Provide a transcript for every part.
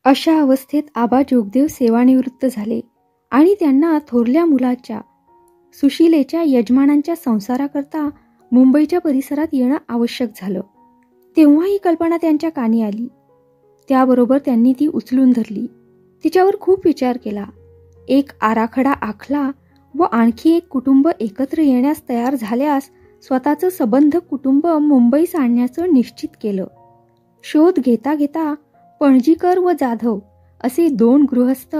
अशा अवस्थेत आबा जोगदेव सेवानिवृत्त झाले आणि त्यांना थोरल्या मुलाच्या सुशिलेच्या यजमानांच्या संसाराकरता मुंबईच्या परिसरात येणं आवश्यक झालं. तेव्हा ही कल्पना त्यांच्या कानी आली. त्याबरोबर त्यांनी ती उचलून धरली. तिच्यावर खूप विचार केला. एक आराखडा आखला व आणखी एक कुटुंब एकत्र येण्यास तयार झाल्यास स्वतःचं सबंध कुटुंब मुंबईस आणण्याचं निश्चित केलं. शोध घेता घेता पणजीकर व जाधव असे 2 गृहस्थ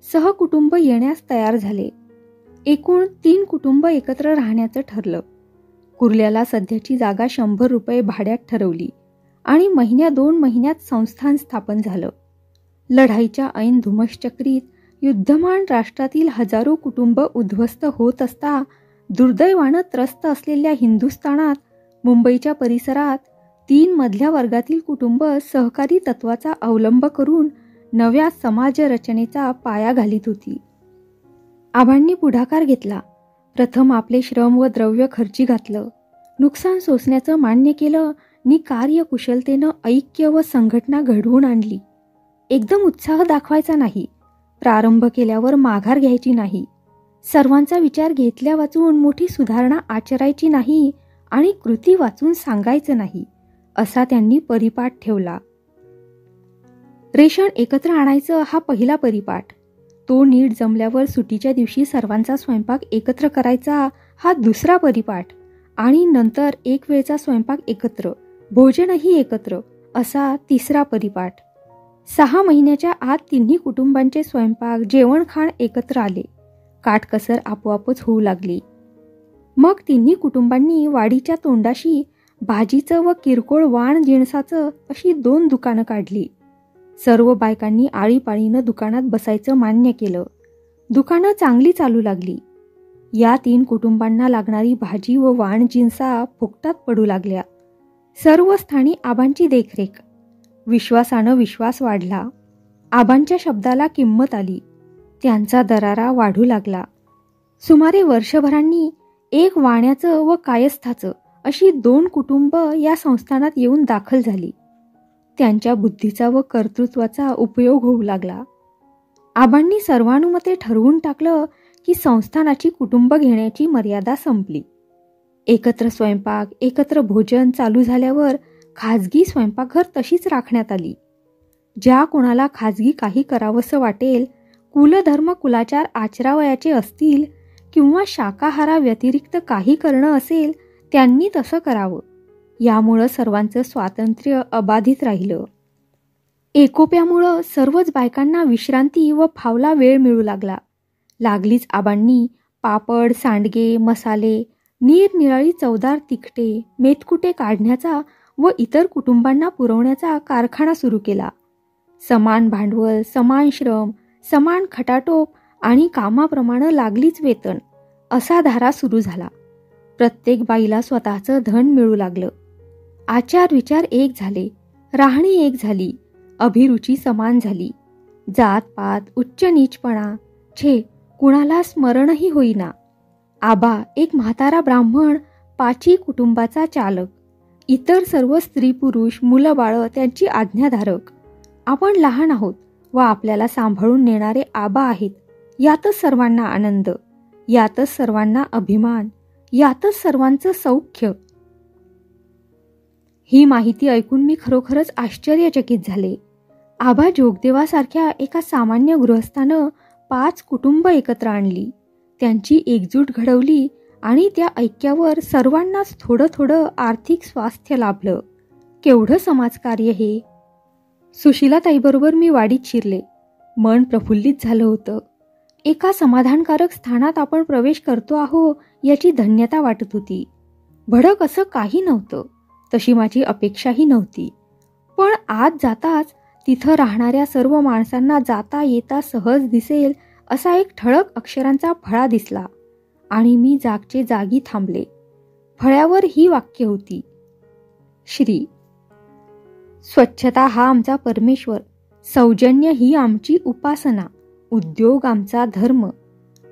सहकुटुंब येण्यास तयार झाले. एकूण 3 कुटुंब एकत्र राहण्याचं ठरलं. कुर्ल्याला सध्याची जागा 100 रुपये भाड्यात ठरवली आणि 1-2 महिन्यात संस्थान स्थापन झालं. लढाईच्या ऐन धुमश्चक्रीत युद्धमान राष्ट्रातील हजारो कुटुंब उद्ध्वस्त होत असता दुर्दैवानं त्रस्त असलेल्या हिंदुस्थानात मुंबईच्या परिसरात 3 मधल्या वर्गातील कुटुंब सहकारी तत्वाचा अवलंब करून नव्या समाजरचनेचा पाया घालीत होती. आबांनी पुढाकार घेतला. प्रथम आपले श्रम व द्रव्य खर्ची घातलं. नुकसान सोसण्याचं मान्य केलं नि कार्यकुशलतेनं ऐक्य व संघटना घडवून आणली. एकदम उत्साह दाखवायचा नाही. प्रारंभ केल्यावर माघार घ्यायची नाही. सर्वांचा विचार घेतल्या वाचून मोठी सुधारणा आचरायची नाही आणि कृती वाचून सांगायचं नाही असा त्यांनी परिपाठ ठेवला. रेशन एकत्र आणायचं हा पहिला परिपाठ. तो नीट जमल्यावर सुटीच्या दिवशी सर्वांचा स्वयंपाक एकत्र करायचा हा दुसरा परिपाठ आणि नंतर एक वेळचा स्वयंपाक एकत्र, भोजनही एकत्र असा तिसरा परिपाठ. 6 महिन्याच्या आत तिन्ही कुटुंबांचे स्वयंपाक जेवणखाण एकत्र आले. काटकसर आपोआपच होऊ लागली. मग तिन्ही कुटुंबांनी वाडीच्या तोंडाशी भाजीचं व किरकोळ वाण जिणसाचं अशी 2 दुकानं काढली. सर्व बायकांनी आळीपाळीनं दुकानात बसायचं मान्य केलं. दुकानं चांगली चालू लागली. या 3 कुटुंबांना लागणारी भाजी व वाण जिन्सा फुकटात पडू लागल्या. सर्व स्थानी आबांची देखरेख. विश्वासानं विश्वास वाढला. आबांच्या शब्दाला किंमत आली. त्यांचा दरारा वाढू लागला. सुमारे वर्षभरांनी एक वाण्याचं व कायस्थाचं अशी 2 कुटुंब या संस्थानात येऊन दाखल झाली. त्यांच्या बुद्धीचा व कर्तृत्वाचा उपयोग होऊ लागला. आबांनी सर्वानुमते ठरवून टाकलं की संस्थानाची कुटुंब घेण्याची मर्यादा संपली. एकत्र स्वयंपाक, एकत्र भोजन चालू झाल्यावर खाजगी स्वयंपाकघर तशीच राखण्यात आली. ज्या कोणाला खाजगी काही करावंसं वाटेल, कुलधर्म कुलाचार आचरावयाचे असतील किंवा शाकाहाराव्यतिरिक्त काही करणं असेल त्यांनी तसं करावं. यामुळं सर्वांचं स्वातंत्र्य अबाधित राहिलं. एकोप्यामुळं सर्वच बायकांना विश्रांती व फावला वेळ मिळू लागला. लागलीच आबांनी पापड, सांडगे, मसाले, निरनिराळी चवदार तिखटे, मेथकुटे काढण्याचा व इतर कुटुंबांना पुरवण्याचा कारखाना सुरू केला. समान भांडवल, समान श्रम, समान खटाटोप आणि कामाप्रमाणे लागलीच वेतन असा धारा सुरू झाला. प्रत्येक बाईला स्वतःचं धन मिळू लागलं. आचार विचार एक झाले. राहणी एक झाली. अभिरुची समान झाली. जातपात, उच्च नीचपणा कुणाला स्मरणही होईना. आबा एक म्हातारा ब्राह्मण, 5 कुटुंबाचा चालक. इतर सर्व स्त्री पुरुष, मुलं बाळं त्यांची आज्ञाधारक. आपण लहान आहोत व आपल्याला सांभाळून नेणारे आबा आहेत. यातच सर्वांना आनंद, यातच सर्वांना अभिमान, यातच सर्वांचं सौख्य. ही माहिती ऐकून मी खरोखरच आश्चर्यचकित झाले. आबा जोगदेवासारख्या एका सामान्य गृहस्थानं 5 कुटुंब एकत्र आणली, त्यांची एकजूट घडवली आणि त्या ऐक्यावर सर्वांनाच थोडं थोडं आर्थिक स्वास्थ्य लाभलं. केवढं समाजकार्य हे! सुशीलाताईबरोबर मी वाडीत शिरले. मन प्रफुल्लित झालं होतं. एका समाधानकारक स्थानात आपण प्रवेश करतो आहो याची धन्यता वाटत होती. भडक असं काही नव्हतं, तशी माझी अपेक्षाही नव्हती. पण आत जाताच तिथं राहणाऱ्या सर्व माणसांना जाता येता सहज दिसेल असा एक ठळक अक्षरांचा फळा दिसला आणि मी जागचे जागी थांबले. फळ्यावर ही वाक्य होती: श्री. स्वच्छता हा आमचा परमेश्वर, सौजन्य ही आमची उपासना, उद्योग आमचा धर्म,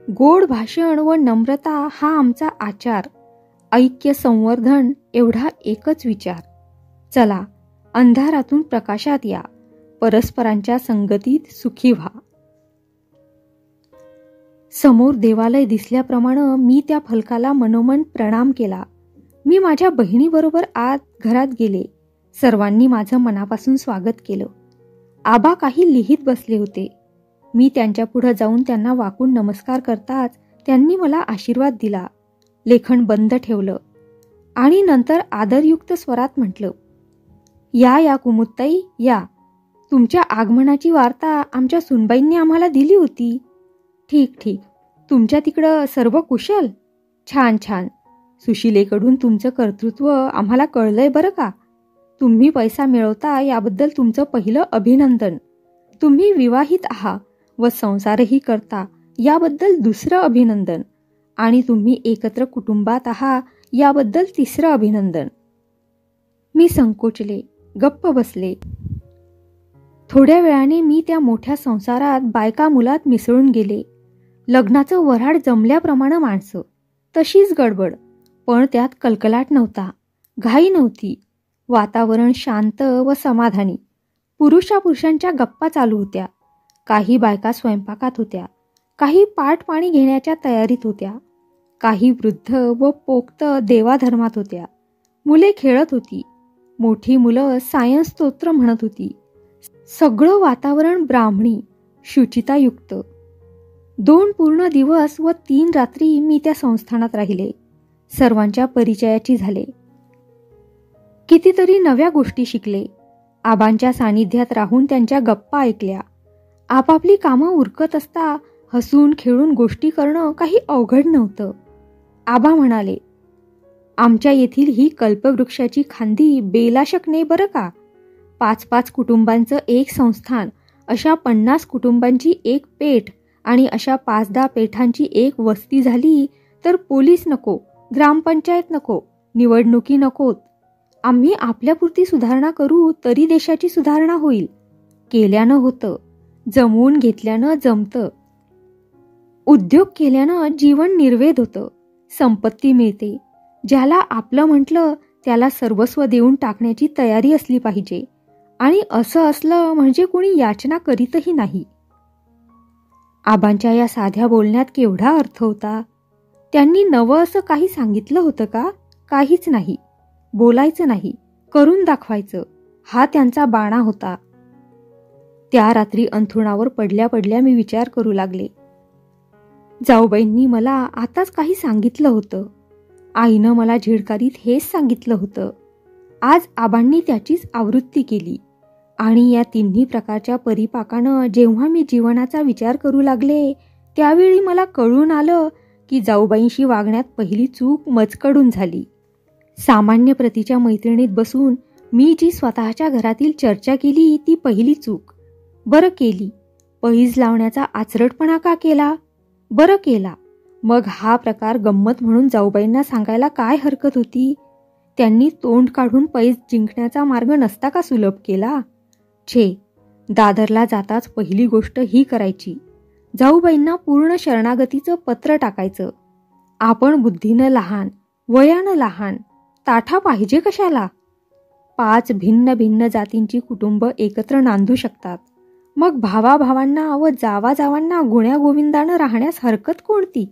गोड भाषण व नम्रता हा आमचा आचार, ऐक्य संवर्धन एवढा एकच विचार. चला, अंधारातून प्रकाशात या, परस्परांच्या संगतीत सुखी व्हा. समोर देवालय दिसल्याप्रमाणे मी त्या फलकाला मनोमन प्रणाम केला. मी माझ्या बहिणीबरोबर आत घरात गेले. सर्वांनी माझं मनापासून स्वागत केलं. आबा काही लिहित बसले होते. मी त्यांच्या पुढे जाऊन त्यांना वाकून नमस्कार करताच त्यांनी मला आशीर्वाद दिला. लेखन बंद ठेवलं आणि नंतर आदरयुक्त स्वरात म्हटलं, या कुमुदताई या. तुमच्या आगमनाची वार्ता आमच्या सुनबाईंनी आम्हाला दिली होती. ठीक. तुमच्या तिकडं सर्व कुशल? छान. सुशिलेकडून तुमचं कर्तृत्व आम्हाला कळलंय बरं का. तुम्ही पैसा मिळवता याबद्दल तुमचं पहिलं अभिनंदन. तुम्ही विवाहित आहात व संसारही करता याबद्दल दुसरं अभिनंदन. आणि तुम्ही एकत्र कुटुंबात आहात याबद्दल तिसरं अभिनंदन. मी संकोचले, गप्प बसले. थोड्या वेळाने मी त्या मोठ्या संसारात बायका मुलात मिसळून गेले. लग्नाचं वऱ्हाड जमल्याप्रमाणे माणसं, तशीच गडबड, पण त्यात कलकलाट नव्हता, घाई नव्हती. वातावरण शांत व समाधानी. पुरुषांच्या गप्पा चालू होत्या. काही बायका स्वयंपाकात होत्या, काही पाट पाणी घेण्याच्या तयारीत होत्या, काही वृद्ध व पोक्त देवाधर्मात होत्या. मुले खेळत होती. मोठी मुलं सायन्स स्तोत्र म्हणत होती. सगळं वातावरण ब्राह्मणी, शुचितायुक्त. 2 पूर्ण दिवस व 3 रात्री मी त्या संस्थानात राहिले. सर्वांच्या परिचयाची झाले. कितीतरी नव्या गोष्टी शिकले. आबांच्या सानिध्यात राहून त्यांच्या गप्पा ऐकल्या. आपापली कामं उरकत असता हसून खेळून गोष्टी करणं काही अवघड नव्हतं. आबा म्हणाले, आमच्या येथील ही कल्पवृक्षाची खांदी बेलाशक नाही बरं का. 5-5 कुटुंबांचं एक संस्थान, अशा 50 कुटुंबांची एक पेठ आणि अशा 5-10 पेठांची एक वस्ती झाली तर पोलीस नको, ग्रामपंचायत नको, निवडणुकी नकोत. आम्ही आपल्यापुरती सुधारणा करू तरी देशाची सुधारणा होईल. केल्यानं होतं, जमवून घेतल्यानं जमतं. उद्योग केल्यानं जीवन निर्वेद होतं, संपत्ती मिळते. ज्याला आपलं म्हटलं त्याला सर्वस्व देऊन टाकण्याची तयारी असली पाहिजे. आणि असं असलं म्हणजे कोणी याचना करीतही नाही. आबांच्या या साध्या बोलण्यात केवढा अर्थ होता. त्यांनी नवं असं काही सांगितलं होतं का? काहीच नाही. बोलायचं नाही, करून दाखवायचं, हा त्यांचा बाणा होता. त्या रात्री अंथरुणावर पडल्या पडल्या मी विचार करू लागले. जाऊबाईंनी मला आताच काही सांगितलं होतं. आईनं मला झिडकारीत हेच सांगितलं होतं. आज आबांनी त्याचीच आवृत्ती केली. आणि या तिन्ही प्रकारच्या परिपाकानं जेव्हा मी जीवनाचा विचार करू लागले त्यावेळी मला कळून आलं की जाऊबाईंशी वागण्यात पहिली चूक मजकडून झाली. सामान्य प्रतीच्या मैत्रिणीत बसून मी जी स्वतःच्या घरातील चर्चा केली ती पहिली चूक. बरं केली. पैज लावण्याचा आचरटपणा का केला? बरं केला. मग हा प्रकार गंमत म्हणून जाऊबाईंना सांगायला काय हरकत होती? त्यांनी तोंड काढून पैज जिंकण्याचा मार्ग नसता का सुलभ केला? दादरला जाताच पहिली गोष्ट ही करायची. जाऊबाईंना पूर्ण शरणागतीचं पत्र टाकायचं. आपण बुद्धीनं लहान, वयानं लहान, ताठा पाहिजे कशाला? 5 भिन्न भिन्न जातींची कुटुंब एकत्र नांदू शकतात. मग भावाभावांना व जावाजावांना गुण्या गोविंदानं राहण्यास हरकत कोणती?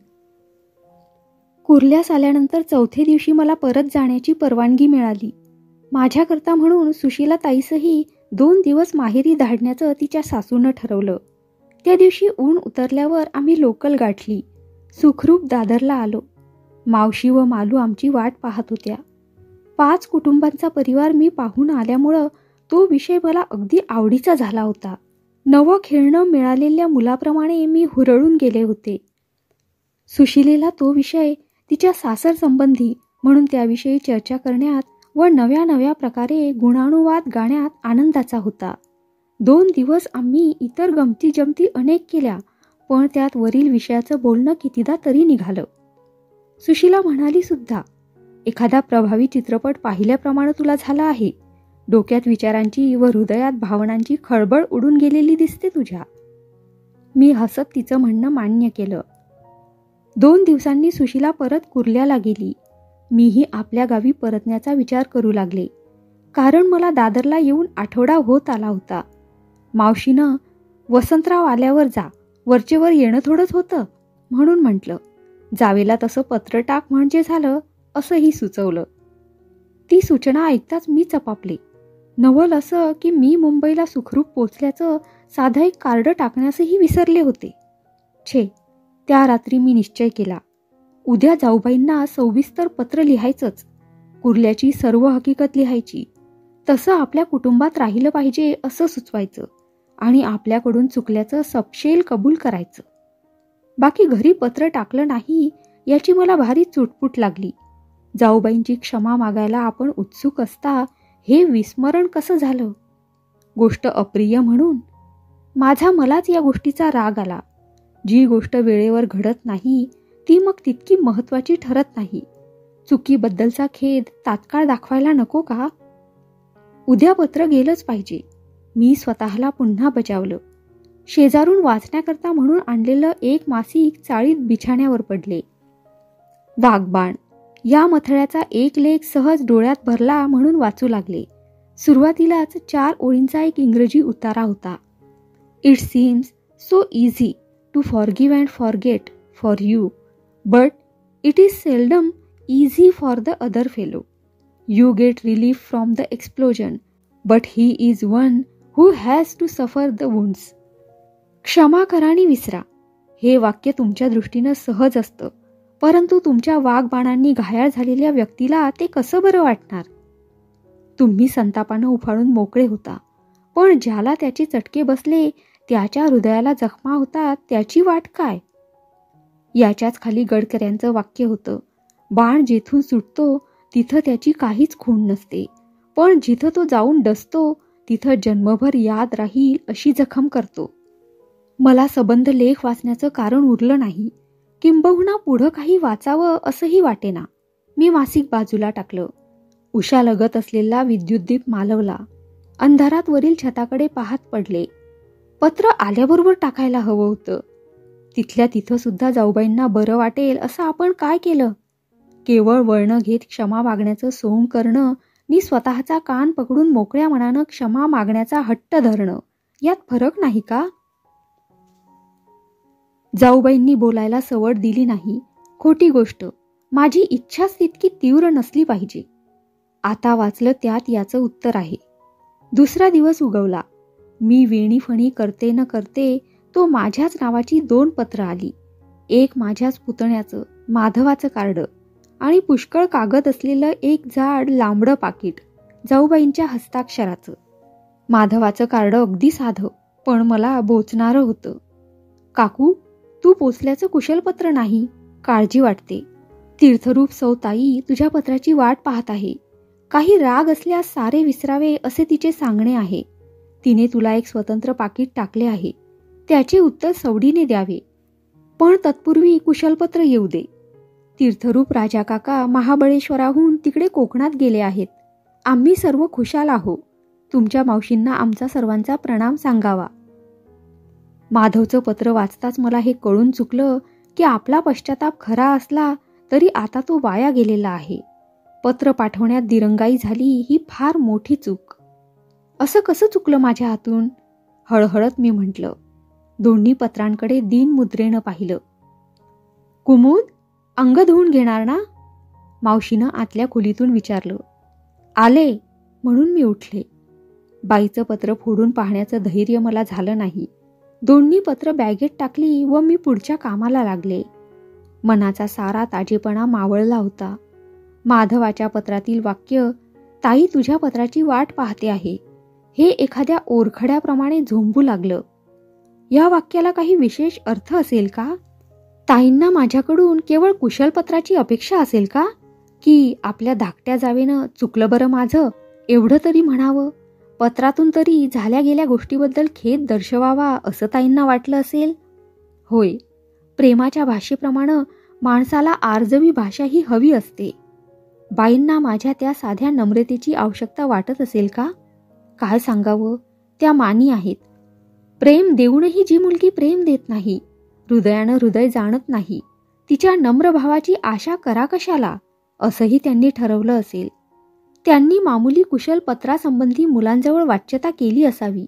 कुर्ल्यास आल्यानंतर 4थ्या दिवशी मला परत जाण्याची परवानगी मिळाली. माझ्याकरता म्हणून सुशीला ताईसही 2 दिवस माहेरी धाडण्याचं तिच्या सासूनं ठरवलं. त्या दिवशी ऊन उतरल्यावर आम्ही लोकल गाठली. सुखरूप दादरला आलो. मावशी व मालू आमची वाट पाहत होत्या. 5 कुटुंबांचा परिवार मी पाहून आल्यामुळं तो विषय मला अगदी आवडीचा झाला होता. नवं खेळणं मिळालेल्या मुलाप्रमाणे मी हुरळून गेले होते. सुशिलेला तो विषय तिच्या सासर संबंधी म्हणून त्याविषयी चर्चा करण्यात व नव्या नव्या प्रकारे गुणानुवाद गाण्यात आनंदाचा होता. 2 दिवस आम्ही इतर गमती जमती अनेक केल्या, पण त्यात वरील विषयाचं बोलणं कितीदा तरी निघालं. सुशीला म्हणाली सुद्धा, एखादा प्रभावी चित्रपट पाहिल्याप्रमाणे तुला झाला आहे. डोक्यात विचारांची व हृदयात भावनांची खळबळ उडून गेलेली दिसते तुझ्या. मी हसत तिचं म्हणणं मान्य केलं. 2 दिवसांनी सुशीला परत कुर्ल्याला गेली. मीही आपल्या गावी परतण्याचा विचार करू लागले, कारण मला दादरला येऊन आठवडा होत आला होता. मावशीनं वसंतराव आल्यावर जा, वरचेवर येणं थोडंच होतं म्हणून म्हटलं. जावेला तसं पत्र टाक म्हणजे झालं असंही सुचवलं. ती सूचना ऐकताच मी चपापले. नवल असं की मी मुंबईला सुखरूप पोचल्याचं साधं एक कार्ड टाकण्यासही विसरले होते. छे, त्या रात्री मी निश्चय केला, उद्या जाऊबाईंना सविस्तर पत्र लिहायचंच, कुर्ल्याची सर्व हकीकत लिहायची, तसं आपल्या कुटुंबात राहिलं पाहिजे असं सुचवायचं आणि आपल्याकडून चुकल्याचं सपशेल कबूल करायचं. बाकी घरी पत्र टाकलं नाही याची मला भारी चुटपुट लागली. जाऊबाईंची क्षमा मागायला आपण उत्सुक असता हे विस्मरण कसं झालं? गोष्ट अप्रिय म्हणून मलाच या गोष्टीचा राग आला. जी गोष्ट वेळेवर घडत नाही ती मग तितकी महत्वाची ठरत नाही. चुकीबद्दलचा खेद तात्काळ दाखवायला नको का? उद्या पत्र गेलंच पाहिजे. मी स्वतःला पुन्हा बजावलं. शेजारून वाचण्याकरता म्हणून आणलेलं एक मासिक चाळीत बिछाण्यावर पडले. वाघबाण या मथळ्याचा एक लेख सहज डोळ्यात भरला म्हणून वाचू लागले. सुरुवातीलाच 4 ओळींचा एक इंग्रजी उतारा होता. It seems so easy to forgive and forget for you, but it is seldom easy for the other fellow. You get relief from the explosion, but he is one who has to suffer the wounds. क्षमा करा आणि विसरा हे वाक्य तुमच्या दृष्टीनं सहज असतं, परंतु तुमच्या वाघबाणांनी घायाळ झालेल्या व्यक्तीला ते कसं बरं वाटणार? तुम्ही संतापानं उफाळून मोकळे होता, पण ज्याला त्याचे चटके बसले त्याच्या हृदयाला जखमा होतात त्याची वाट काय? याच्याच खाली गडकऱ्यांचं वाक्य होतं, बाण जेथून सुटतो तिथं त्याची काहीच खूण नसते, पण जिथं तो जाऊन डसतो तिथं जन्मभर याद राहील अशी जखम करतो. मला सबंध लेख वाचण्याचं कारण उरलं नाही, किंबहुना पुढं काही वाचावं असंही वाटेना. मी मासिक बाजूला टाकलं. उशा लगत असलेला विद्युतदीप मालवला. अंधारात वरील छताकडे पाहत पडले. पत्र आल्याबरोबर टाकायला हवं होतं. तिथल्या तिथं सुद्धा जाऊबाईंना बरं वाटेल असं आपण काय केलं? केवळ वळणं घेत क्षमा मागण्याचं सोंग करणं नि स्वतःचा कान पकडून मोकळ्या मनानं क्षमा मागण्याचा हट्ट धरणं यात फरक नाही का? जाऊबाईंनी बोलायला सवड दिली नाही. खोटी गोष्ट. माझी इच्छाच तितकी तीव्र नसली पाहिजे. आता वाचलं त्यात याचं उत्तर आहे. दुसरा दिवस उगवला. मी वेणीफणी करते न करते तो माझ्याच नावाची 2 पत्र आली. एक माझ्याच पुतण्याचं माधवाचं कार्ड आणि पुष्कळ कागद असलेलं एक जाड लांबडं पाकिट जाऊबाईंच्या हस्ताक्षराचं. माधवाचं कार्ड अगदी साधं, पण मला बोचणारं होतं. काकू, तू पोचल्याचं कुशलपत्र नाही, काळजी वाटते. तीर्थरूप सौताई तुझ्या पत्राची वाट पाहत आहे. काही राग असल्यास सारे विसरावे असे तिचे सांगणे आहे. तिने तुला एक स्वतंत्र पाकिट टाकले आहे, त्याचे उत्तर सवडीने द्यावे, पण तत्पूर्वी कुशलपत्र येऊ दे. तीर्थरूप राजा काका महाबळेश्वराहून तिकडे कोकणात गेले आहेत. आम्ही सर्व खुशाल आहो. तुमच्या मावशींना आमचा सर्वांचा प्रणाम सांगावा. माधवचं पत्र वाचताच मला हे कळून चुकलं की आपला पश्चाताप खरा असला तरी आता तो वाया गेलेला आहे. पत्र पाठवण्यात दिरंगाई झाली ही फार मोठी चूक. असं कसं चुकलं माझ्या हातून? हळहळत मी म्हटलं. दोन्ही पत्रांकडे दीनमुद्रेनं पाहिलं. कुमुद, अंग धुवून घेणार ना? मावशीनं आतल्या खोलीतून विचारलं. आले म्हणून मी उठले. बाईचं पत्र फोडून पाहण्याचं धैर्य मला झालं नाही. दोन्ही पत्र बॅगेत टाकली व मी पुढच्या कामाला लागले. मनाचा सारा ताजेपणा मावळला होता. माधवाच्या पत्रातील वाक्य, ताई तुझ्या पत्राची वाट पाहते आहे, हे एखाद्या ओरखड्याप्रमाणे झोंबू लागलं. या वाक्याला काही विशेष अर्थ असेल का? ताईंना माझ्याकडून केवळ कुशलपत्राची अपेक्षा असेल का? की आपल्या धाकट्या जावेनं चुकलं बरं माझं एवढं तरी म्हणावं, पत्रातून तरी झाल्या गेल्या गोष्टीबद्दल खेद दर्शवावा असं ताईंना वाटलं असेल? होय, प्रेमाच्या भाषेप्रमाणे माणसाला आर्जवी भाषा ही हवी असते. बाईंना माझ्या त्या साध्या नम्रतेची आवश्यकता वाटत असेल का? काय सांगावं, त्या मानी आहेत. प्रेम देऊनही जी मुलगी प्रेम देत नाही, हृदयानं हृदय जाणत नाही, तिच्या नम्र भावाची आशा करा कशाला, असंही त्यांनी ठरवलं असेल. त्यांनी मामुली कुशल पत्रासंबंधी मुलांजवळ वाच्यता केली असावी.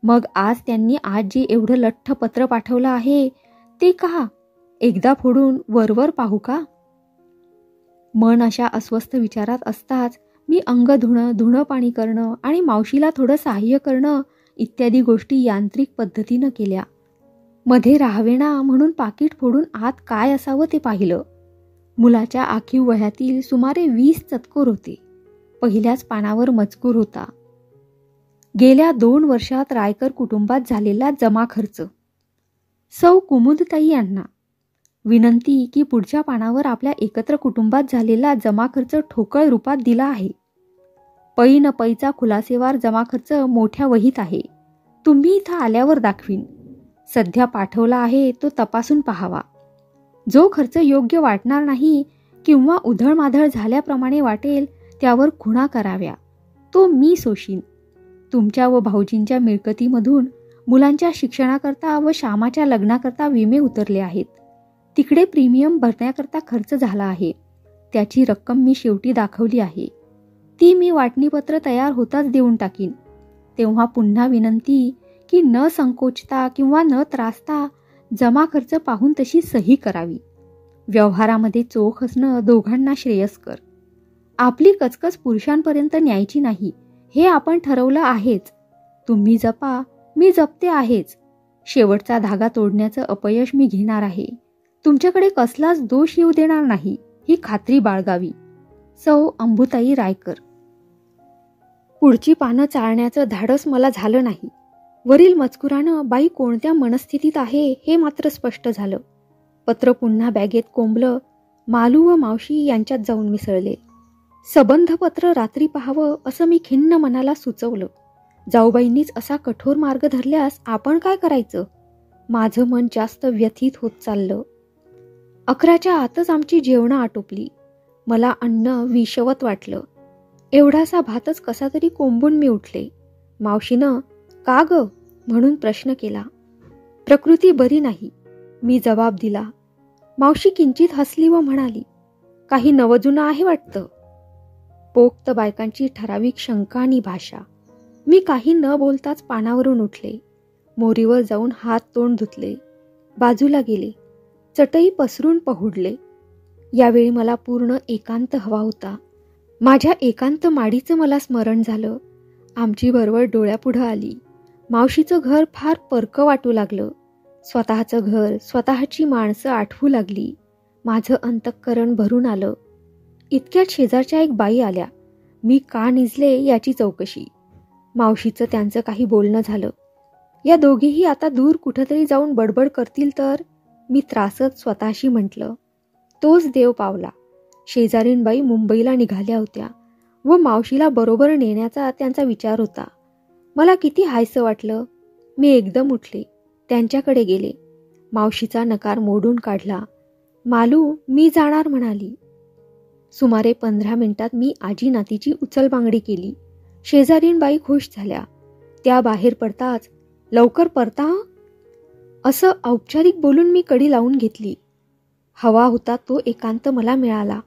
मग आज त्यांनी जे एवढं लठ्ठ पत्र पाठवलं आहे ते का? एकदा फोडून वरवर पाहू का? मन अशा अस्वस्थ विचारात असताच मी अंग धुणं पाणी करणं आणि मावशीला थोडं सहाय्य करणं इत्यादी गोष्टी यांत्रिक पद्धतीनं केल्या. मध्ये राहावेना म्हणून पाकीट फोडून आत काय असावं ते पाहिलं. मुलाच्या आखीव वह्यातील सुमारे 20 चतकोर होते. पहिल्याच पानावर मजकूर होता, गेल्या 2 वर्षात रायकर कुटुंबात झालेला जमा खर्च. सौ कुमुदताई यांना विनंती की पुढच्या पानावर आपल्या एकत्र कुटुंबात झालेला जमा खर्च ठोकळ रूपात दिला आहे. पै न पैचा खुलासेवार जमा खर्च मोठ्या वहीत आहे. तुम्ही इथं आल्यावर दाखवीन. सध्या पाठवला आहे तो तपासून पाहावा. जो खर्च योग्य वाटणार नाही किंवा उधळमाधळ झाल्याप्रमाणे वाटेल त्यावर खुणा कराव्या, तो मी सोशीन. तुमच्या व भाऊजींच्या मिळकतीमधून मुलांच्या शिक्षणाकरता व श्यामाच्या लग्नाकरता विमे उतरले आहेत. तिकडे प्रीमियम भरण्याकरता खर्च झाला आहे. त्याची रक्कम मी शेवटी दाखवली आहे. ती मी वाटणीपत्र तयार होताच देऊन टाकीन. तेव्हा पुन्हा विनंती की न संकोचता किंवा न त्रासता जमा खर्च पाहून तशी सही करावी. व्यवहारामध्ये चोख असणं दोघांना श्रेयस्कर. आपली कचकच पुरुषांपर्यंत न्यायची नाही हे आपण ठरवलं आहेच. तुम्ही जपा, मी जपते आहेच. शेवटचा धागा तोडण्याचं अपयश मी घेणार आहे. तुमच्याकडे कसलाच दोष येऊ देणार नाही ही खात्री बाळगावी. सौ अंबुताई रायकर. पुढची पानं चाळण्याचं धाडस मला झालं नाही. वरील मजकुरानं बाई कोणत्या मनस्थितीत आहे हे मात्र स्पष्ट झालं. पत्र पुन्हा बॅगेत कोंबलं. मालू व मावशी यांच्यात जाऊन मिसळले. संबंधपत्र रात्री पाहावं असं मी खिन्न मनाला सुचवलं. जाऊबाईंनीच असा कठोर मार्ग धरल्यास आपण काय करायचं? माझं मन जास्त व्यथित होत चाललं. 11च्या आतच आमची जेवणं आटोपली. मला अन्न विषवत वाटलं. एवढासा भातच कसा तरी कोंबून मी उठले. मावशीनं का ग म्हणून प्रश्न केला. प्रकृती बरी नाही, मी जबाब दिला. मावशी किंचित हसली व म्हणाली, काही नवजुनं आहे वाटतं. पोक्त बायकांची ठराविक शंका आणि भाषा. मी काही न बोलताच पानावरून उठले. मोरीवर जाऊन हात तोंड धुतले. बाजूला गेले. चटई पसरून पहुडले. यावेळी मला पूर्ण एकांत हवा होता. माझ्या एकांत माडीचं मला स्मरण झालं. आमची बरोबर डोळ्यापुढं आली. मावशीचं घर फार परकं वाटू लागलं. स्वतःचं घर, स्वतःची माणसं आठवू लागली. माझं अंतःकरण भरून आलं. इतक्यात शेजारच्या एक बाई आल्या. मी का निजले याची चौकशी. मावशीचं त्यांचं काही बोलणं झालं. या दोघीही आता दूर कुठंतरी जाऊन बडबड करतील तर? मी त्रासत स्वतःशी म्हटलं. तोच देव पावला. शेजारीणबाई मुंबईला निघाल्या होत्या व मावशीला बरोबर नेण्याचा त्यांचा विचार होता. मला किती हायसं वाटलं. मी एकदम उठले. त्यांच्याकडे गेले. मावशीचा नकार मोडून काढला. मालू, मी जाणार म्हणाली. सुमारे 15 मिनिटात मी आजी नातीची उचलबांगडी केली. शेजारीणबाई खुश झाल्या. त्या बाहेर पडताच, लवकर परता असं औपचारिक बोलून मी कडी लावून घेतली. हवा होता तो एकांत मला मिळाला.